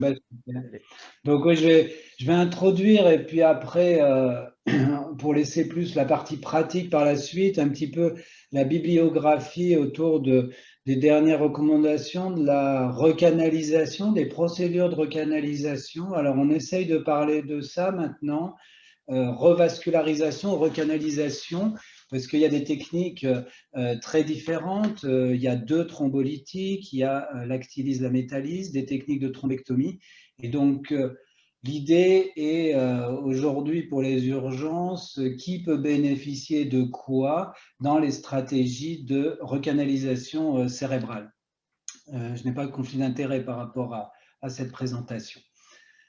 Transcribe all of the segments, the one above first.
Bah, super. Donc, oui, je vais introduire et puis après, pour laisser plus la partie pratique par la suite, un petit peu la bibliographie autour des dernières recommandations de la recanalisation, des procédures de recanalisation. Alors, on essaye de parler de ça maintenant, revascularisation, recanalisation, parce qu'il y a des techniques très différentes. Il y a deux thrombolytiques, il y a l'actylyse, la métalyse, des techniques de thrombectomie. Et donc, l'idée est aujourd'hui pour les urgences, qui peut bénéficier de quoi dans les stratégies de recanalisation cérébrale. Je n'ai pas de conflit d'intérêt par rapport à cette présentation.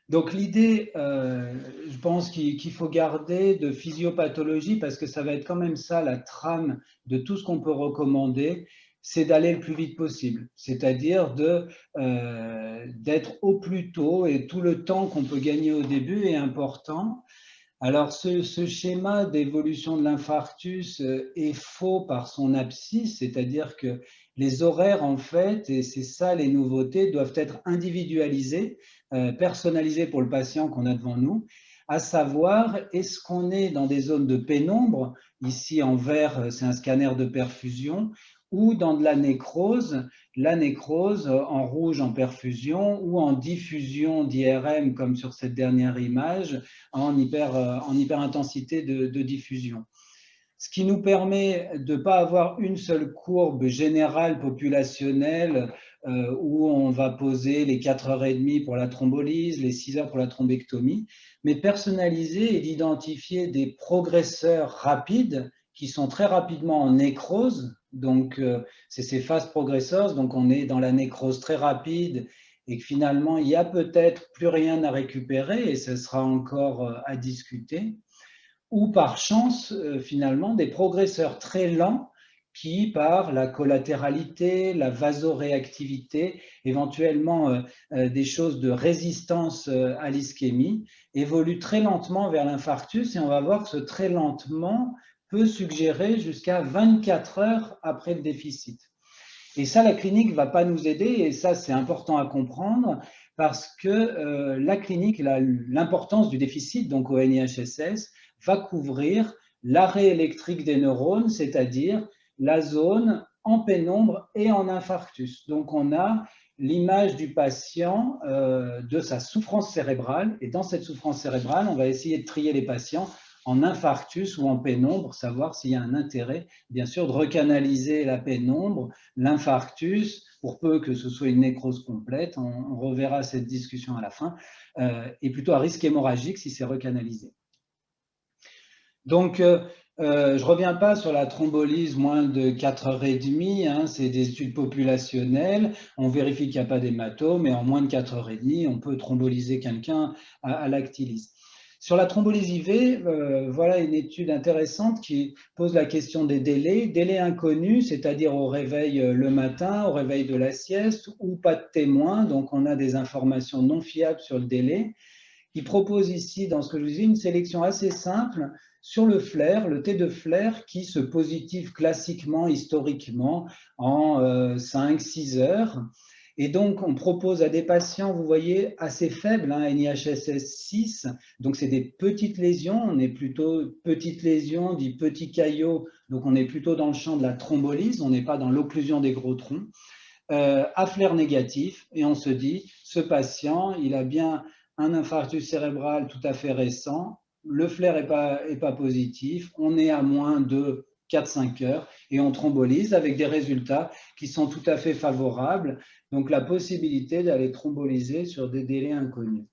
Donc l'idée, je pense qu'il faut garder de physiopathologie, parce que ça va être quand même ça la trame de tout ce qu'on peut recommander, c'est d'aller le plus vite possible, c'est-à-dire d'être au plus tôt, et tout le temps qu'on peut gagner au début est important. Alors, ce schéma d'évolution de l'infarctus est faux par son abscisse, c'est-à-dire que les horaires, en fait, et c'est ça les nouveautés, doivent être individualisés, personnalisés pour le patient qu'on a devant nous, à savoir, est-ce qu'on est dans des zones de pénombre, ici en vert, c'est un scanner de perfusion, ou dans de la nécrose en rouge en perfusion, ou en diffusion d'IRM, comme sur cette dernière image, en hyperintensité de diffusion. Ce qui nous permet de ne pas avoir une seule courbe générale populationnelle où on va poser les 4h30 pour la thrombolyse, les 6 heures pour la thrombectomie, mais personnaliser et d'identifier des progresseurs rapides qui sont très rapidement en nécrose. Donc, c'est ces phases progresseurs, donc on est dans la nécrose très rapide et que finalement, il n'y a peut-être plus rien à récupérer et ce sera encore à discuter, ou par chance, finalement, des progresseurs très lents qui, par la collatéralité, la vasoréactivité, éventuellement des choses de résistance à l'ischémie, évoluent très lentement vers l'infarctus, et on va voir que ce très lentement peut suggérer jusqu'à 24 heures après le déficit. Et ça, la clinique ne va pas nous aider, et ça, c'est important à comprendre, parce que la clinique, l'importance du déficit, donc au NIHSS, va couvrir l'arrêt électrique des neurones, c'est-à-dire la zone en pénombre et en infarctus. Donc, on a l'image du patient, de sa souffrance cérébrale, et dans cette souffrance cérébrale, on va essayer de trier les patients en infarctus ou en pénombre, savoir s'il y a un intérêt, bien sûr, de recanaliser la pénombre, l'infarctus, pour peu que ce soit une nécrose complète, on reverra cette discussion à la fin, et plutôt à risque hémorragique si c'est recanalisé. Donc, je ne reviens pas sur la thrombolyse moins de 4h30, hein, c'est des études populationnelles, on vérifie qu'il n'y a pas d'hématome, et en moins de 4h30, on peut thromboliser quelqu'un à l'actylyse. Sur la thrombolyse IV, voilà une étude intéressante qui pose la question des délais inconnus, c'est-à-dire au réveil le matin, au réveil de la sieste, ou pas de témoin, donc on a des informations non fiables sur le délai. Il propose ici, dans ce que je vous dis, une sélection assez simple sur le flair, le T de flair, qui se positive classiquement, historiquement, en 5-6 heures. Et donc, on propose à des patients, vous voyez, assez faibles, hein, NIHSS 6, donc c'est des petites lésions, on est plutôt petites lésions, dit petits caillots, donc on est plutôt dans le champ de la thrombolyse, on n'est pas dans l'occlusion des gros troncs, à flair négatif, et on se dit, ce patient, il a bien un infarctus cérébral tout à fait récent, le flair n'est pas positif, on est à moins de 4-5 heures et on thrombolyse avec des résultats qui sont tout à fait favorables. Donc, la possibilité d'aller thromboliser sur des délais inconnus.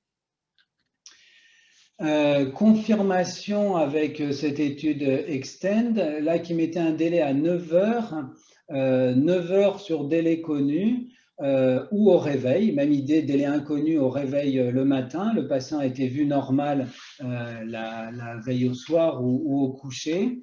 Confirmation avec cette étude Extend, là qui mettait un délai à 9 heures, 9 heures sur délai connu, ou au réveil, même idée, délai inconnu au réveil le matin, le patient a été vu normal la veille au soir ou au coucher.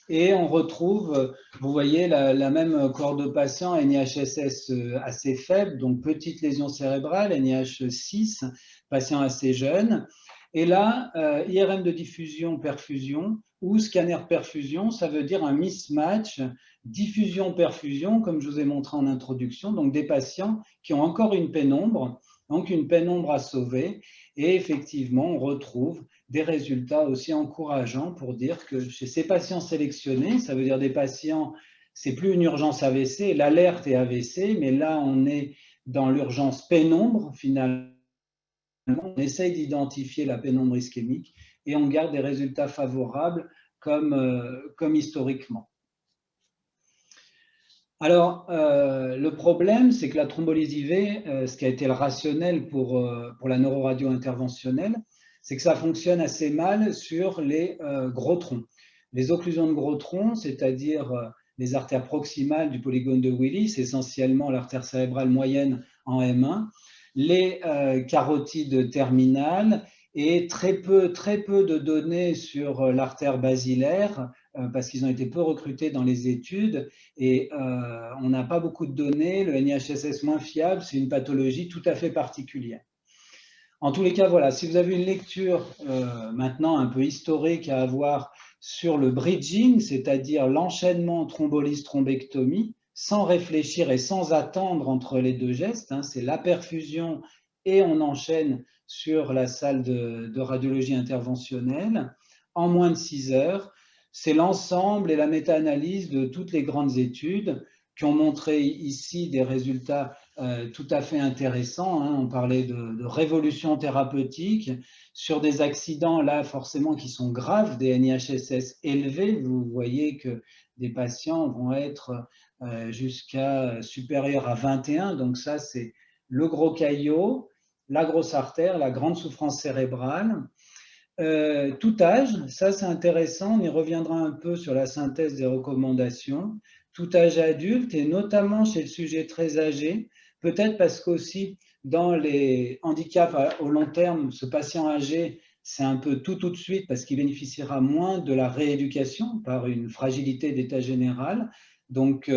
Et on retrouve, vous voyez, la même cohorte de patients, NIHSS assez faible, donc petite lésion cérébrale, NIH 6, patient assez jeune. Et là, IRM de diffusion, perfusion, ou scanner perfusion, ça veut dire un mismatch diffusion-perfusion, comme je vous ai montré en introduction, donc des patients qui ont encore une pénombre, donc une pénombre à sauver. Et effectivement, on retrouve des résultats aussi encourageants pour dire que chez ces patients sélectionnés, ça veut dire des patients, c'est plus une urgence AVC, l'alerte est AVC, mais là on est dans l'urgence pénombre finalement, on essaye d'identifier la pénombre ischémique et on garde des résultats favorables comme historiquement. Alors, le problème, c'est que la thrombolyse IV, ce qui a été le rationnel pour la neuroradio interventionnelle, c'est que ça fonctionne assez mal sur les gros troncs. Les occlusions de gros troncs, c'est-à-dire les artères proximales du polygone de Willis, essentiellement l'artère cérébrale moyenne en M1, les carotides terminales et très peu de données sur l'artère basilaire, parce qu'ils ont été peu recrutés dans les études et on n'a pas beaucoup de données. Le NIHSS moins fiable, c'est une pathologie tout à fait particulière. En tous les cas, voilà, si vous avez une lecture maintenant un peu historique à avoir sur le bridging, c'est-à-dire l'enchaînement thrombolyse-thrombectomie, sans réfléchir et sans attendre entre les deux gestes, hein, c'est la perfusion et on enchaîne sur la salle de radiologie interventionnelle en moins de 6 heures. C'est l'ensemble et la méta-analyse de toutes les grandes études qui ont montré ici des résultats tout à fait intéressants. Hein. On parlait de révolution thérapeutique sur des accidents là forcément qui sont graves, des NIHSS élevés. Vous voyez que des patients vont être jusqu'à supérieurs à 21. Donc ça, c'est le gros caillot, la grosse artère, la grande souffrance cérébrale. Tout âge, ça c'est intéressant, on y reviendra un peu sur la synthèse des recommandations. Tout âge adulte et notamment chez le sujet très âgé, peut-être parce qu'aussi dans les handicaps au long terme, ce patient âgé, c'est un peu tout de suite parce qu'il bénéficiera moins de la rééducation par une fragilité d'état général. Donc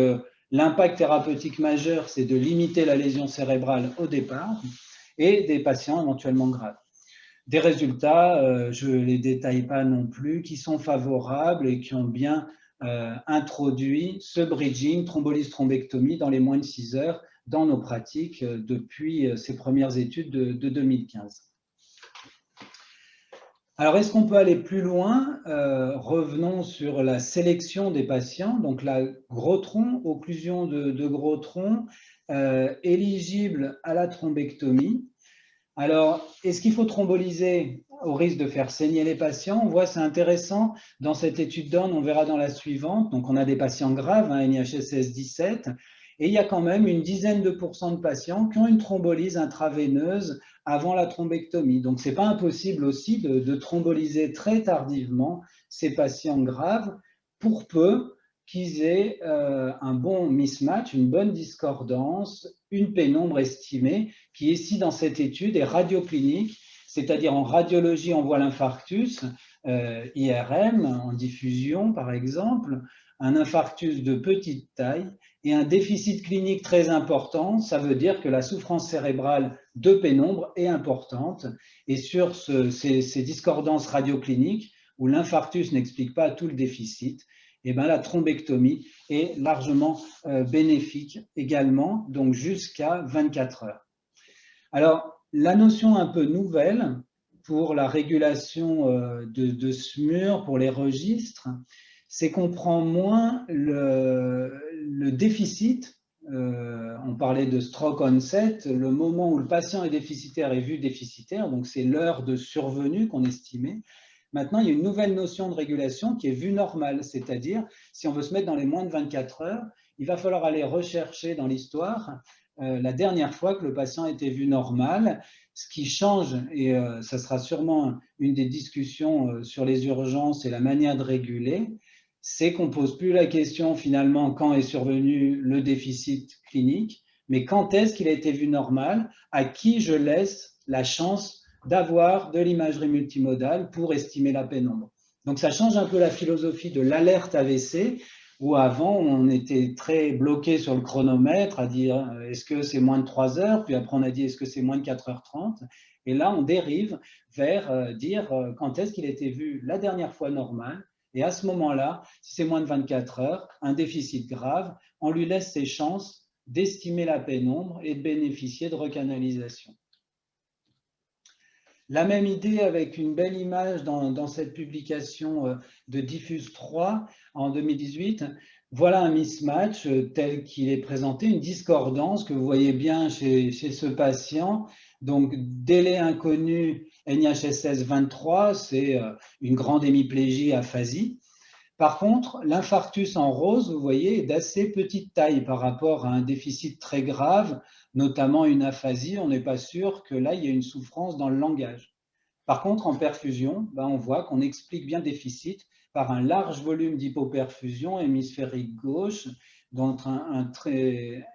l'impact thérapeutique majeur, c'est de limiter la lésion cérébrale au départ et des patients éventuellement graves. Des résultats, je ne les détaille pas non plus, qui sont favorables et qui ont bien introduit ce bridging, thrombolyse-thrombectomie dans les moins de 6 heures dans nos pratiques depuis ces premières études de 2015. Alors, est-ce qu'on peut aller plus loin? Revenons sur la sélection des patients. Donc, la gros tronc, occlusion de gros tronc, éligible à la thrombectomie. Alors, est-ce qu'il faut thromboliser au risque de faire saigner les patients? On voit, c'est intéressant, dans cette étude d'Orne, on verra dans la suivante, donc on a des patients graves, hein, NIHSS 17, et il y a quand même une dizaine de pourcents de patients qui ont une thrombolyse intraveineuse avant la thrombectomie. Donc, ce n'est pas impossible aussi de thromboliser très tardivement ces patients graves, pour peu qu'ils aient un bon mismatch, une bonne discordance, une pénombre estimée, qui ici dans cette étude est radioclinique, c'est-à-dire en radiologie on voit l'infarctus, IRM, en diffusion par exemple, un infarctus de petite taille et un déficit clinique très important, ça veut dire que la souffrance cérébrale de pénombre est importante et sur ces discordances radiocliniques où l'infarctus n'explique pas tout le déficit, et bien la thrombectomie est largement bénéfique également, donc jusqu'à 24 heures. Alors, la notion un peu nouvelle pour la régulation de SMUR pour les registres, c'est qu'on prend moins le déficit. On parlait de stroke onset, le moment où le patient est déficitaire est vu déficitaire, donc c'est l'heure de survenue qu'on estimait. Maintenant, il y a une nouvelle notion de régulation qui est vue normale, c'est-à-dire, si on veut se mettre dans les moins de 24 heures, il va falloir aller rechercher dans l'histoire la dernière fois que le patient a été vu normal. Ce qui change, et ça sera sûrement une des discussions sur les urgences et la manière de réguler, c'est qu'on ne pose plus la question finalement quand est survenu le déficit clinique, mais quand est-ce qu'il a été vu normal, à qui je laisse la chance d'avoir de l'imagerie multimodale pour estimer la pénombre. Donc ça change un peu la philosophie de l'alerte AVC, où avant on était très bloqué sur le chronomètre à dire est-ce que c'est moins de 3 heures, puis après on a dit est-ce que c'est moins de 4h30, et là on dérive vers dire quand est-ce qu'il a été vu la dernière fois normal, et à ce moment-là, si c'est moins de 24 heures, un déficit grave, on lui laisse ses chances d'estimer la pénombre et de bénéficier de recanalisation. La même idée avec une belle image dans cette publication de Diffuse 3 en 2018. Voilà un mismatch tel qu'il est présenté, une discordance que vous voyez bien chez ce patient. Donc, délai inconnu NIHSS 23, c'est une grande hémiplégie aphasie. Par contre, l'infarctus en rose, vous voyez, est d'assez petite taille par rapport à un déficit très grave, notamment une aphasie. On n'est pas sûr que là, il y ait une souffrance dans le langage. Par contre, en perfusion, on voit qu'on explique bien le déficit par un large volume d'hypoperfusion hémisphérique gauche, donc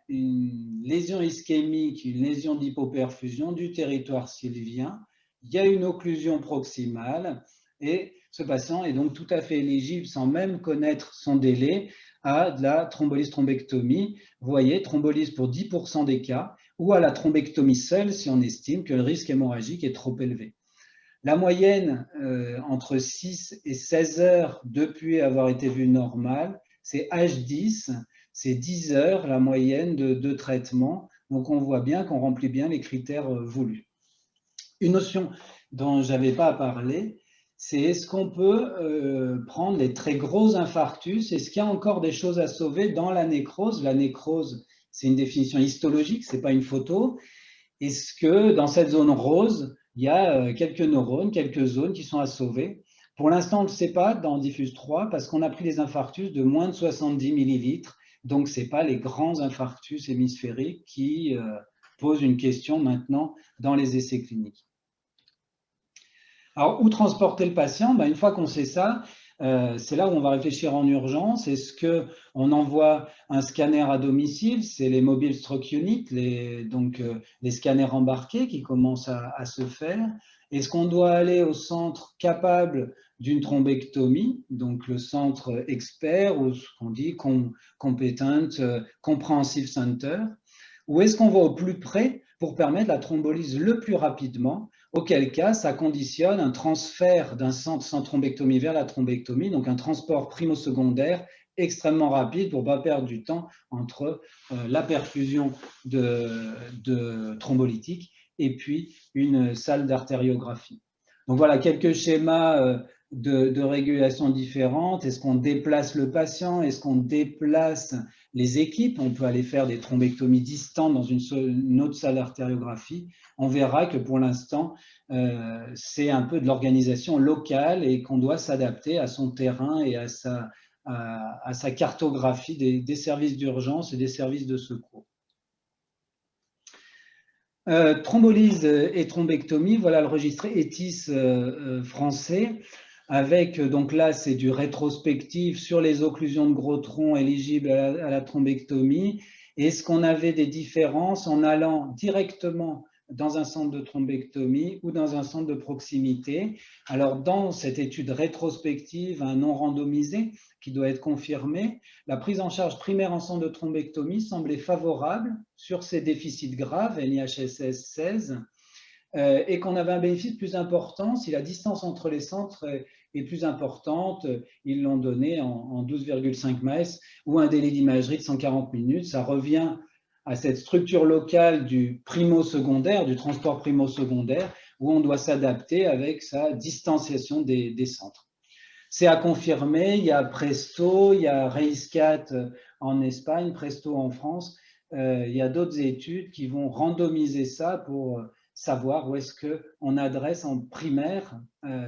une lésion ischémique, une lésion d'hypoperfusion du territoire sylvien. Il y a une occlusion proximale et ce patient est donc tout à fait éligible, sans même connaître son délai, à de la thrombolyse-thrombectomie. Vous voyez, thrombolyse pour 10% des cas, ou à la thrombectomie seule si on estime que le risque hémorragique est trop élevé. La moyenne entre 6 et 16 heures depuis avoir été vue normale, c'est H10, c'est 10 heures la moyenne de traitement. Donc on voit bien qu'on remplit bien les critères voulus. Une notion dont je n'avais pas parlé, c'est est-ce qu'on peut prendre les très gros infarctus? Est-ce qu'il y a encore des choses à sauver dans la nécrose? La nécrose, c'est une définition histologique, ce n'est pas une photo. Est-ce que dans cette zone rose, il y a quelques neurones, quelques zones qui sont à sauver? Pour l'instant, on ne le sait pas dans Diffuse 3 parce qu'on a pris des infarctus de moins de 70 millilitres. Donc, ce n'est pas les grands infarctus hémisphériques qui posent une question maintenant dans les essais cliniques. Alors, où transporter le patient? Une fois qu'on sait ça, c'est là où on va réfléchir en urgence. Est-ce qu'on envoie un scanner à domicile? C'est les mobile stroke units, les scanners embarqués qui commencent à se faire. Est-ce qu'on doit aller au centre capable d'une thrombectomie, donc le centre expert ou ce qu'on dit competent comprehensive center? Ou est-ce qu'on va au plus près pour permettre la thrombolyse le plus rapidement, auquel cas ça conditionne un transfert d'un centre sans thrombectomie vers la thrombectomie, donc un transport primo-secondaire extrêmement rapide pour ne pas perdre du temps entre la perfusion de thrombolytique et puis une salle d'artériographie. Donc voilà quelques schémas de régulation différentes. Est-ce qu'on déplace le patient? Est-ce qu'on déplace les équipes? On peut aller faire des thrombectomies distantes dans une autre salle d'artériographie. On verra que pour l'instant, c'est un peu de l'organisation locale et qu'on doit s'adapter à son terrain et à sa cartographie des services d'urgence et des services de secours. Thrombolyse et thrombectomie, voilà le registre ETIS français, avec, donc là, c'est du rétrospectif sur les occlusions de gros troncs éligibles à la thrombectomie. Est-ce qu'on avait des différences en allant directement dans un centre de thrombectomie ou dans un centre de proximité? Alors, dans cette étude rétrospective, un non randomisé qui doit être confirmé, la prise en charge primaire en centre de thrombectomie semblait favorable sur ces déficits graves, NIHSS 16, et qu'on avait un bénéfice plus important si la distance entre les centres est plus importante. Ils l'ont donné en 12,5 ms ou un délai d'imagerie de 140 minutes. Ça revient à cette structure locale du primo-secondaire, du transport primo-secondaire, où on doit s'adapter avec sa distanciation des centres. C'est à confirmer, il y a Presto, il y a RAISCAT en Espagne, Presto en France. Il y a d'autres études qui vont randomiser ça pour savoir où est-ce qu'on adresse en primaire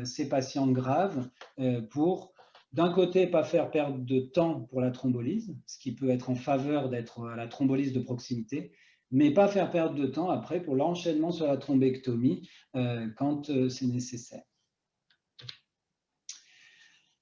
ces patients graves pour, d'un côté, pas faire perdre de temps pour la thrombolyse, ce qui peut être en faveur d'être à la thrombolyse de proximité, mais pas faire perdre de temps après pour l'enchaînement sur la thrombectomie quand c'est nécessaire.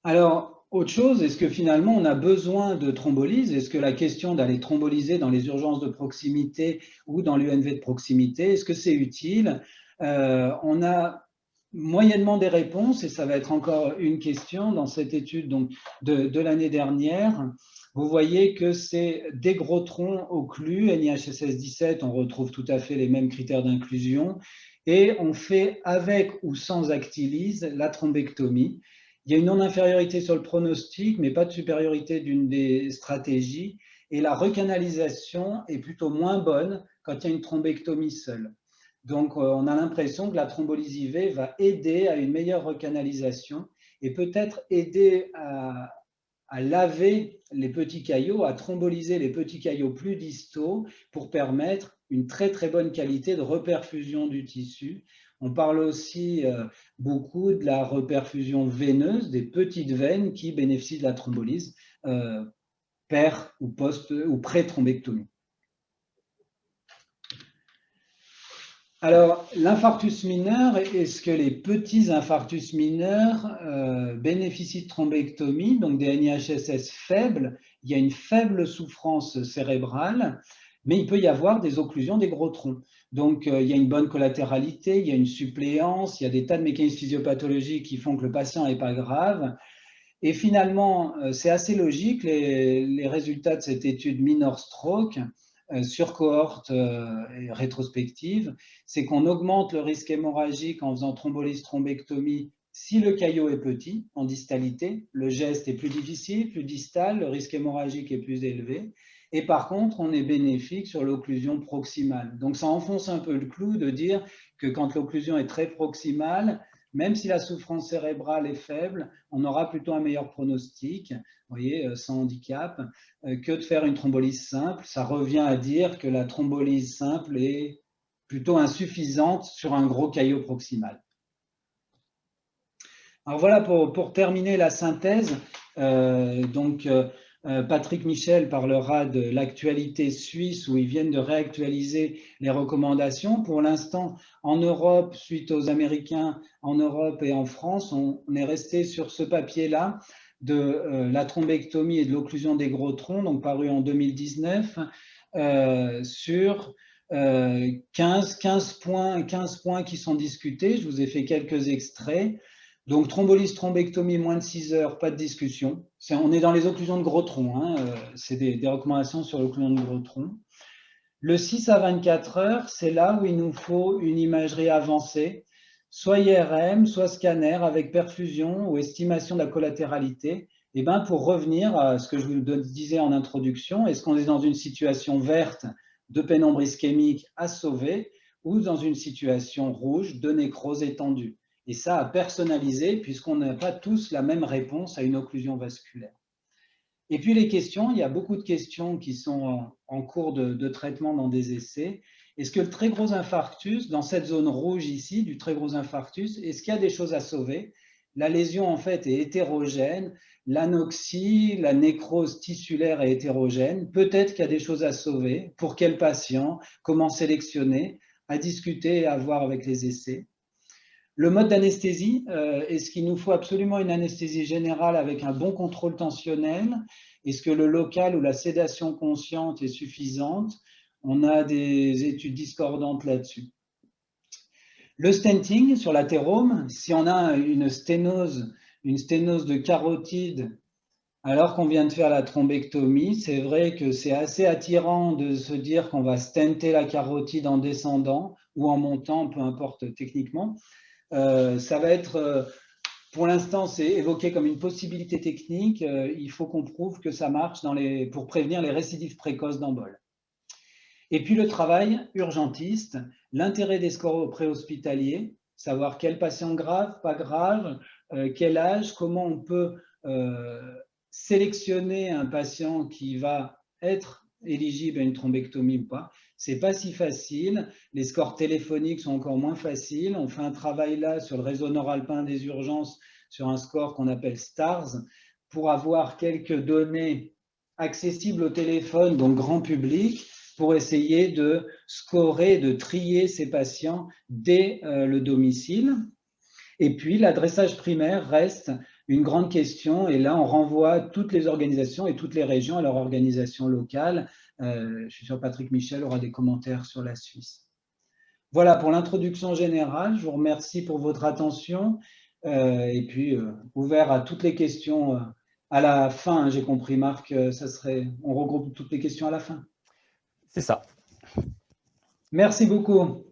Alors, autre chose, est-ce que finalement on a besoin de thrombolyse? Est-ce que la question d'aller thromboliser dans les urgences de proximité ou dans l'UNV de proximité, est-ce que c'est utile? On a moyennement des réponses, et ça va être encore une question dans cette étude donc, de l'année dernière. Vous voyez que c'est des gros troncs occlus, NIHSS 17, on retrouve tout à fait les mêmes critères d'inclusion, et on fait avec ou sans actylyse la thrombectomie. Il y a une non-infériorité sur le pronostic, mais pas de supériorité d'une des stratégies. Et la recanalisation est plutôt moins bonne quand il y a une thrombectomie seule. Donc, on a l'impression que la thrombolyse IV va aider à une meilleure recanalisation et peut-être aider à laver les petits caillots, à thrombolyser les petits caillots plus distaux pour permettre une très très bonne qualité de reperfusion du tissu. On parle aussi beaucoup de la reperfusion veineuse, des petites veines qui bénéficient de la thrombolyse per ou post ou pré-thrombectomie. Alors, l'infarctus mineur, est-ce que les petits infarctus mineurs bénéficient de thrombectomie, donc des NIHSS faibles? Il y a une faible souffrance cérébrale, mais il peut y avoir des occlusions des gros troncs. Donc, il y a une bonne collatéralité, il y a une suppléance, il y a des tas de mécanismes physiopathologiques qui font que le patient n'est pas grave. Et finalement, c'est assez logique, les résultats de cette étude Minor Stroke sur cohorte rétrospective, c'est qu'on augmente le risque hémorragique en faisant thrombolyse thrombectomie si le caillot est petit, en distalité, le geste est plus difficile, plus distal, le risque hémorragique est plus élevé. Et par contre, on est bénéfique sur l'occlusion proximale. Donc ça enfonce un peu le clou de dire que quand l'occlusion est très proximale, même si la souffrance cérébrale est faible, on aura plutôt un meilleur pronostic, vous voyez, sans handicap, que de faire une thrombolyse simple. Ça revient à dire que la thrombolyse simple est plutôt insuffisante sur un gros caillot proximal. Alors voilà, pour terminer la synthèse, Patrick Michel parlera de l'actualité suisse où ils viennent de réactualiser les recommandations. Pour l'instant, en Europe, suite aux Américains, en Europe et en France, on est resté sur ce papier-là de la thrombectomie et de l'occlusion des gros troncs, donc paru en 2019, sur 15 points qui sont discutés. Je vous ai fait quelques extraits. Donc, thrombolyse, thrombectomie, moins de 6 heures, pas de discussion. On est dans les occlusions de gros troncs. Hein, c'est des recommandations sur l'occlusion de gros troncs. Le 6 à 24 heures, c'est là où il nous faut une imagerie avancée, soit IRM, soit scanner avec perfusion ou estimation de la collatéralité. Et ben, pour revenir à ce que je vous disais en introduction, est-ce qu'on est dans une situation verte de pénombre ischémique à sauver ou dans une situation rouge de nécrose étendue? Et ça à personnaliser puisqu'on n'a pas tous la même réponse à une occlusion vasculaire. Et puis les questions, il y a beaucoup de questions qui sont en cours de traitement dans des essais. Est-ce que le très gros infarctus, dans cette zone rouge ici, du très gros infarctus, est-ce qu'il y a des choses à sauver? La lésion en fait est hétérogène, l'anoxie, la nécrose tissulaire est hétérogène. Peut-être qu'il y a des choses à sauver. Pour quel patient? Comment sélectionner? À discuter et à voir avec les essais. Le mode d'anesthésie, est-ce qu'il nous faut absolument une anesthésie générale avec un bon contrôle tensionnel? Est-ce que le local ou la sédation consciente est suffisante? On a des études discordantes là-dessus. Le stenting sur l'athérome, si on a une sténose de carotide alors qu'on vient de faire la thrombectomie, c'est vrai que c'est assez attirant de se dire qu'on va stenter la carotide en descendant ou en montant, peu importe techniquement. Ça va être, pour l'instant, c'est évoqué comme une possibilité technique. Il faut qu'on prouve que ça marche pour prévenir les récidives précoces d'embole. Et puis le travail urgentiste, l'intérêt des scores préhospitaliers, savoir quel patient grave, pas grave, quel âge, comment on peut sélectionner un patient qui va être éligible à une thrombectomie ou pas. C'est pas si facile. Les scores téléphoniques sont encore moins faciles. On fait un travail là sur le réseau nord-alpin des urgences sur un score qu'on appelle STARS pour avoir quelques données accessibles au téléphone, donc grand public, pour essayer de scorer, de trier ces patients dès le domicile. Et puis, l'adressage primaire reste une grande question. Et là, on renvoie toutes les organisations et toutes les régions à leur organisation locale. Je suis sûr que Patrick Michel aura des commentaires sur la Suisse. Voilà pour l'introduction générale. Je vous remercie pour votre attention. Et puis, ouvert à toutes les questions à la fin. J'ai compris, Marc, on regroupe toutes les questions à la fin. C'est ça. Merci beaucoup.